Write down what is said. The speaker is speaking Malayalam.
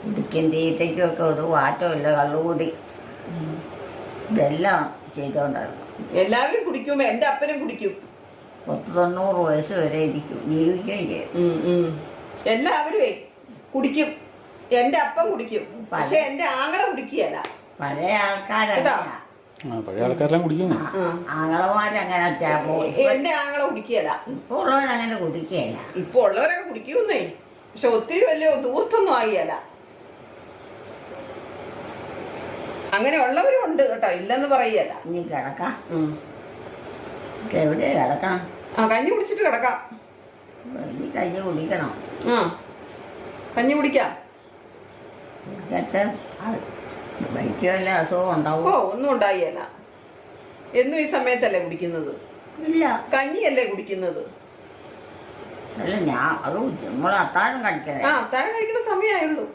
കുടിക്കും തീറ്റയ്ക്കുമൊക്കെ ഒരു മാറ്റമില്ല. കള്ളുകൂടി ഇതെല്ലാം ചെയ്തുകൊണ്ടായിരുന്നു. എല്ലാവരും കുടിക്കും. എന്റെ അപ്പനും കുടിക്കും. 90 വയസ്സ് വരെ ഇരിക്കും, ജീവിക്കുകയും ചെയ്യും. എല്ലാവരും കുടിക്കും. എന്റെ അപ്പൻ കുടിക്കും. പക്ഷെ എന്റെ ആങ്ങളെ കുടിക്കുകയല്ല. പഴയ ആൾക്കാരല്ല, പഴയ ആൾക്കാരെല്ലാം കുടിക്കുന്നു. ആങ്ങളമാരങ്ങനെ. എന്റെ ആങ്ങളെ കുടിക്കുകയല്ല. ഇപ്പൊ ഉള്ളവരങ്ങനെ കുടിക്കുകയല്ല. ഇപ്പൊ ഉള്ളവരൊക്കെ കുടിക്കുന്നേ. പക്ഷെ ഒത്തിരി വലിയ ദൂർത്തൊന്നും ആകിയല്ല. അങ്ങനെ ഉള്ളവരും ഉണ്ട് കേട്ടോ, ഇല്ലെന്ന് പറയല്ല. ഇനി കിടക്കാം. എവിടെ കിടക്കണം? കഞ്ഞി കുടിച്ചിട്ട് കിടക്കാം. ഇനി കഞ്ഞി കുടിക്കണം. കഞ്ഞി കുടിക്കാം. വൈക്ക് വല്ല അസുഖം ഉണ്ടാവും? ഒന്നും ഉണ്ടായില്ല. എന്നും ഈ സമയത്തല്ലേ കുടിക്കുന്നത്? ഇല്ല, കഞ്ഞിയല്ലേ കുടിക്കുന്നത്. അല്ല, അത് നമ്മൾ അത്താഴം കഴിക്കണേ. അത്താഴം കഴിക്കുന്ന സമയമായുള്ളൂ.